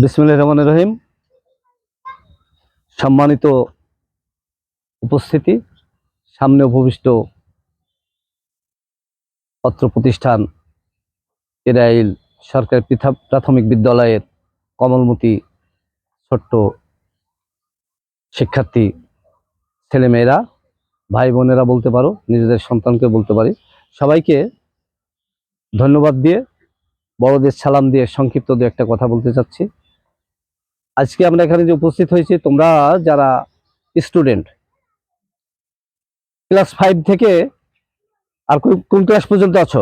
বিসমিল্লাহির রহমানির রহিম। সম্মানিত উপস্থিতি, সামনে উপবিষ্ট অত্র প্রতিষ্ঠান এরাইল সরকারি প্রাথমিক বিদ্যালয়ের কমলমতি ছোট্ট শিক্ষার্থী ছেলেমেয়েরা, ভাই বোনেরা বলতে পারো, নিজেদের সন্তানকে বলতে পারি, সবাইকে ধন্যবাদ দিয়ে বড়দের সালাম দিয়ে সংক্ষিপ্ত দু একটা কথা বলতে চাচ্ছি। আজকে আমরা এখানে যে উপস্থিত হয়েছি, তোমরা যারা স্টুডেন্ট ক্লাস 5 থেকে আর কোন ক্লাস পর্যন্ত আছো?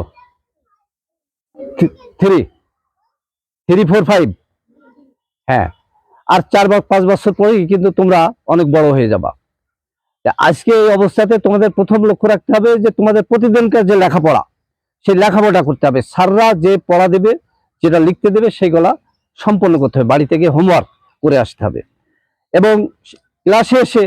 3, 4, 5। হ্যাঁ, আর 4 বা 5 বছর পরেই কিন্তু তোমরা অনেক বড় হয়ে যাবা। আজকে এই অবস্থাতে তোমাদের প্রথম লক্ষ্য রাখতে হবে যে তোমাদের প্রতিদিনকার যে লেখাপড়া, সেই লেখাপড়া করতে হবে। স্যাররা যে পড়া দেবে, যেটা লিখতে দেবে, সেগুলা সম্পন্ন করতে হবে। বাড়ি থেকে হোমওয়ার্ক করে আসতে হবে এবং ক্লাসে এসে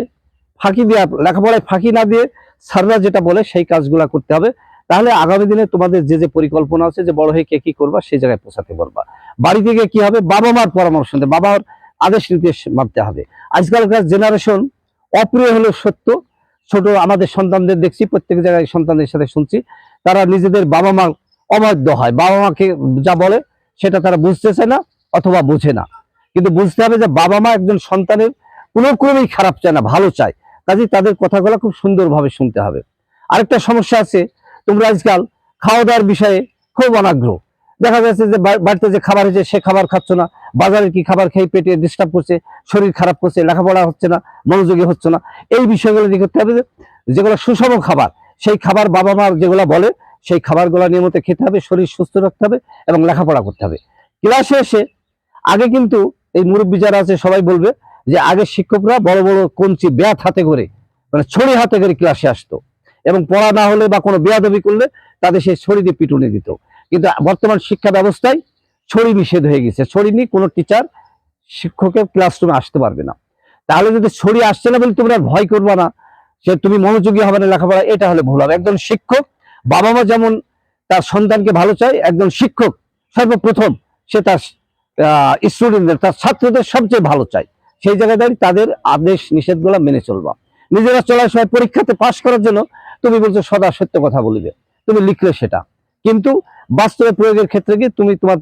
ফাঁকি দেওয়া, লেখাপড়ায় ফাঁকি না দিয়ে স্যাররা যেটা বলে সেই কাজগুলো করতে হবে। তাহলে আগামী দিনে তোমাদের যে যে পরিকল্পনা আছে, যে বড় হয়ে কে কি করবা, সেই জায়গায় পৌঁছাতে পারবা। বাড়ি থেকে কি হবে, বাবা মার পরামর্শ নিতে, বাবার আদেশ নির্দেশ মানতে হবে। আজকালকার জেনারেশন, অপ্রিয় হলেও সত্য, ছোট আমাদের সন্তানদের দেখছি, প্রত্যেক জায়গায় সন্তানদের সাথে শুনছি, তারা নিজেদের বাবা মা অবাধ্য হয়। বাবা মাকে যা বলে সেটা তারা বুঝতেছে না অথবা বুঝে না। কিন্তু বুঝতে হবে যে বাবা মা একজন সন্তানের কোনো ক্রমেই খারাপ চায় না, ভালো চায়। কাজেই তাদের কথাগুলো খুব সুন্দরভাবে শুনতে হবে। আরেকটা সমস্যা আছে, তোমরা আজকাল খাওয়া দাওয়ার বিষয়ে খুব অনাগ্রহ। দেখা যাচ্ছে যে বাড়িতে যে খাবার হয়েছে সে খাবার খাচ্ছ না, বাজারে কি খাবার খেয়ে পেটে ডিস্টার্ব করছে, শরীর খারাপ করছে, লেখাপড়া হচ্ছে না, মনোযোগী হচ্ছে না। এই বিষয়গুলো দেখতে করতে হবে, যেগুলো সুষম খাবার, সেই খাবার বাবা মা যেগুলো বলে সেই খাবারগুলো নিয়মিত খেতে হবে, শরীর সুস্থ রাখতে হবে এবং লেখাপড়া করতে হবে। ক্লাসে এসে আগে কিন্তু এই মুরব্বী যারা আছে সবাই বলবে যে আগে শিক্ষকরা বড় বড় কঞ্চি ব্যাট হাতে করে, মানে ছড়ি হাতে করে ক্লাসে আসতো এবং পড়া না হলে বা কোনো বেয়াদবি করলে তাদের সেই ছড়ি দিয়ে পিটুনি দিত। কিন্তু বর্তমান শিক্ষা ব্যবস্থায় ছড়ি নিষেধ হয়ে গেছে। ছড়ি নিয়ে কোনো টিচার শিক্ষকের ক্লাসরুমে আসতে পারবে না। তাহলে যদি ছড়ি আসছে না বলে তোমরা ভয় করবা না, সে তুমি মনোযোগী হবে না লেখাপড়া, এটা হলে ভুল হবে। একজন শিক্ষক, বাবা মা যেমন তার সন্তানকে ভালো চায়, একজন শিক্ষক সর্বপ্রথম সে তার স্টুডেন্টদের, তার ছাত্রদের সবচেয়ে ভালো চায়। সেই জায়গায় দাঁড়িয়ে তাদের আদেশ নিষেধগুলো মেনে চলবা। নিজেরা চলার সময় পরীক্ষাতে পাশ করার জন্য তুমি বলছো সদা সত্য কথা বলিবে, তুমি লিখলে সেটা, কিন্তু বাস্তবে প্রয়োগের ক্ষেত্রে গিয়ে তুমি তোমার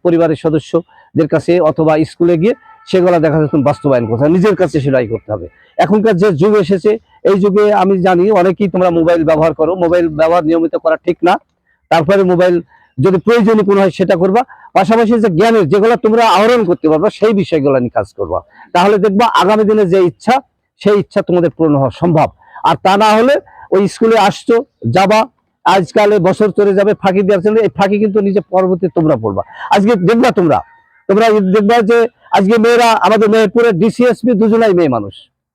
পরিবারের সদস্যদের কাছে অথবা স্কুলে গিয়ে সেগুলো দেখা যাচ্ছে তুমি বাস্তবায়ন করতে হবে, নিজের কাছে সেটাই করতে হবে। এখনকার যে যুগ এসেছে, এই যুগে আমি জানি অনেকেই তোমরা মোবাইল ব্যবহার করো। মোবাইল ব্যবহার নিয়মিত করা ঠিক না। তারপরে মোবাইল যদি প্রয়োজনীয় কোনো হয় সেটা করবা, পাশাপাশি যে জ্ঞানের যেগুলো তোমরা আহরণ করতে পারবা সেই বিষয়গুলো নিয়ে কাজ করবা। তাহলে দেখবা আগামী দিনে যে ইচ্ছা, সেই ইচ্ছা তোমাদের পূরণ হওয়া সম্ভব। আর তা না হলে ওই স্কুলে আসছো, যাবা, আজকালে বছর চলে যাবে, ফাঁকি দেওয়ার জন্য এই ফাঁকি কিন্তু নিজে পরবর্তী তোমরা পড়বা। আজকে দেখবা তোমরা তোমরা দেখবা যে আজকে মেয়েরা, আমাদের মেহেরপুরের ডিসিএসপি দুজনাই মেয়ে মানুষ।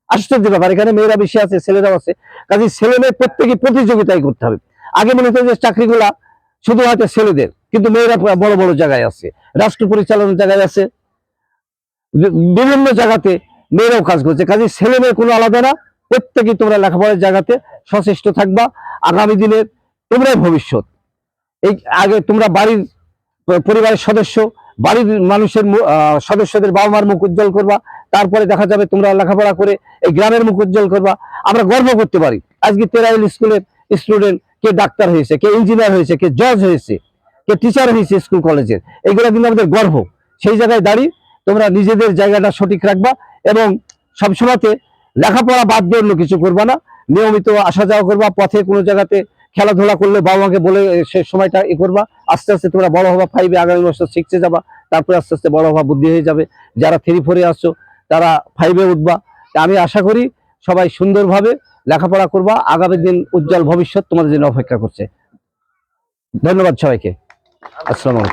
আশ্চর্য ব্যাপার, এখানে মেয়েরা বেশি আছে, ছেলেরাও আছে। কাজে ছেলে মেয়ে প্রত্যেকে প্রতিযোগিতায় করতে হবে। আগে মনে হতো যে চাকরিগুলা শুধু হয়তো ছেলেদের, কিন্তু মেয়েরা বড় বড় জায়গায় আছে, রাষ্ট্র পরিচালনার জায়গায় আছে, বিভিন্ন জায়গাতে মেয়েরাও কাজ করছে। কাজে ছেলে মেয়ে কোনো আলাদা না, প্রত্যেকেই তোমরা লেখাপড়ার জায়গাতে সচেষ্ট থাকবা। আগামী দিনে তোমরাই ভবিষ্যৎ। এই আগে তোমরা বাড়ির পরিবারের সদস্য, বাড়ির মানুষের সদস্যদের বাবা মার মুখ উজ্জ্বল করবা। তারপরে দেখা যাবে তোমরা লেখাপড়া করে এই গ্রামের মুখ উজ্জ্বল করবা। আমরা গর্ব করতে পারি আজকে তেরাইল স্কুলের স্টুডেন্ট কে ডাক্তার হয়েছে, কে ইঞ্জিনিয়ার হয়েছে, কে জজ হয়েছে, কে টিচার হয়েছে স্কুল কলেজের। এইগুলো কিন্তু আমাদের গর্ব। সেই জায়গায় দাঁড়িয়ে তোমরা নিজেদের জায়গাটা সঠিক রাখবা এবং সবসময়তে লেখাপড়া বাদ দিয়ে অন্য কিছু করবা না। নিয়মিত আসা যাওয়া করবা, পথে কোনো জায়গাতে খেলাধুলা করলে বাবা মাকে বলে সে সময়টা করবা। আস্তে আস্তে তোমরা বড় হবা, 5-এ আগামী বছর 6-এ যাবা, তারপরে আস্তে আস্তে বড় হবা, বুদ্ধি হয়ে যাবে। যারা 3-4-এ আসছো তারা 5-এ উঠবা। আমি আশা করি সবাই সুন্দরভাবে লেখাপড়া করবা। আগামী দিন উজ্জ্বল ভবিষ্যৎ তোমাদের জন্য অপেক্ষা করছে। ধন্যবাদ সবাইকে। আসসালামু আলাইকুম।